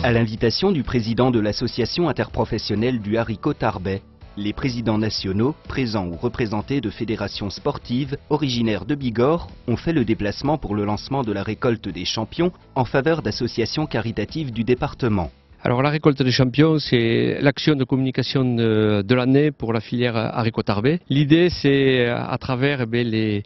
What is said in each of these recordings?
À l'invitation du président de l'association interprofessionnelle du haricot tarbais, les présidents nationaux, présents ou représentés de fédérations sportives originaires de Bigorre ont fait le déplacement pour le lancement de la récolte des champions en faveur d'associations caritatives du département. Alors la récolte des champions, c'est l'action de communication de l'année pour la filière haricot tarbais. L'idée, c'est à travers les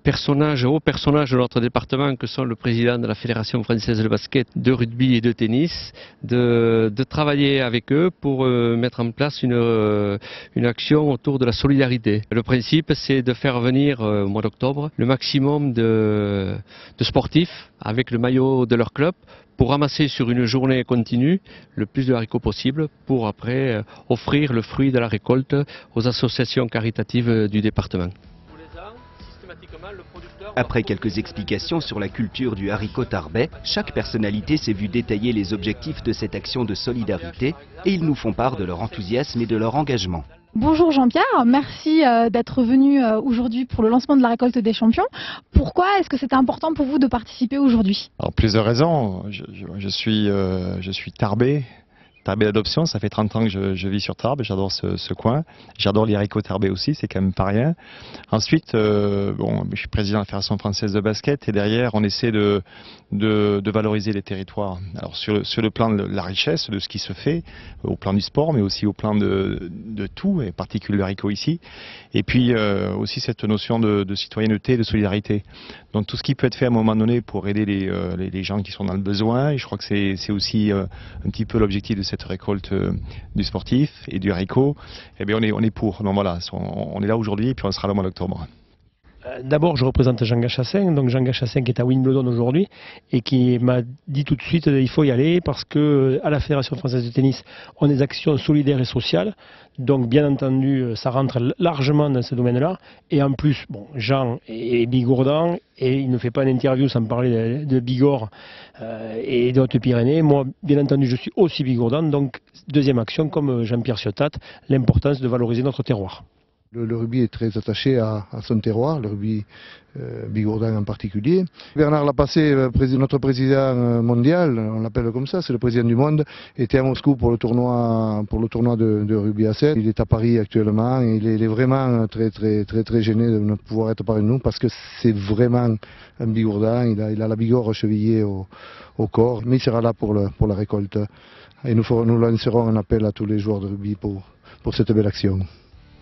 personnages, hauts personnages de notre département, que sont le président de la Fédération française de basket, de rugby et de tennis, de travailler avec eux pour mettre en place une action autour de la solidarité. Le principe, c'est de faire venir au mois d'octobre le maximum de sportifs avec le maillot de leur club, pour ramasser sur une journée continue le plus de haricots possible pour après offrir le fruit de la récolte aux associations caritatives du département. Après quelques explications sur la culture du haricot tarbais, chaque personnalité s'est vue détailler les objectifs de cette action de solidarité et ils nous font part de leur enthousiasme et de leur engagement. Bonjour Jean-Pierre, merci d'être venu aujourd'hui pour le lancement de la récolte des champions. Pourquoi est-ce que c'était important pour vous de participer aujourd'hui? Alors plusieurs raisons. Je suis tarbais. Tarbais d'adoption, ça fait 30 ans que je vis sur Tarbes, j'adore ce coin. J'adore les haricots tarbais aussi, c'est quand même pas rien. Ensuite, je suis président de la Fédération française de basket et derrière, on essaie de valoriser les territoires. Alors sur le plan de la richesse, de ce qui se fait, au plan du sport, mais aussi au plan de tout, et en particulier le haricot ici. Et puis aussi cette notion de citoyenneté, de solidarité. Donc tout ce qui peut être fait à un moment donné pour aider les gens qui sont dans le besoin, et je crois que c'est aussi un petit peu l'objectif de cette récolte du sportif et du haricot, eh bien on est pour. Donc voilà, on est là aujourd'hui et puis on sera là au mois d'octobre. D'abord, je représente Jean Gachassin, donc Jean Gachassin qui est à Wimbledon aujourd'hui et qui m'a dit tout de suite qu'il faut y aller parce que à la Fédération française de tennis, on a des actions solidaires et sociales. Donc bien entendu, ça rentre largement dans ce domaine-là. Et en plus, Jean est bigourdan et il ne fait pas une interview sans parler de Bigorre et des Hautes-Pyrénées. Moi, bien entendu, je suis aussi bigourdan. Donc deuxième action, comme Jean-Pierre Ciotat, l'importance de valoriser notre terroir. Le rugby est très attaché à son terroir, le rugby bigourdan en particulier. Bernard Lapassé, notre président mondial, on l'appelle comme ça, c'est le président du monde, était à Moscou pour le tournoi de rugby à 7. Il est à Paris actuellement et il est vraiment très gêné de ne pouvoir être parmi nous parce que c'est vraiment un bigourdan, il a la bigorre chevillée au corps, mais il sera là pour la récolte. Et nous lancerons un appel à tous les joueurs de rugby pour cette belle action.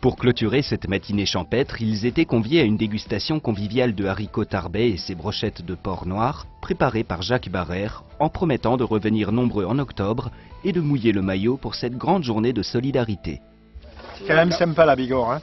Pour clôturer cette matinée champêtre, ils étaient conviés à une dégustation conviviale de haricots tarbais et ses brochettes de porc noir, préparées par Jacques Barrère, en promettant de revenir nombreux en octobre et de mouiller le maillot pour cette grande journée de solidarité. C'est quand même sympa la Bigorre, hein.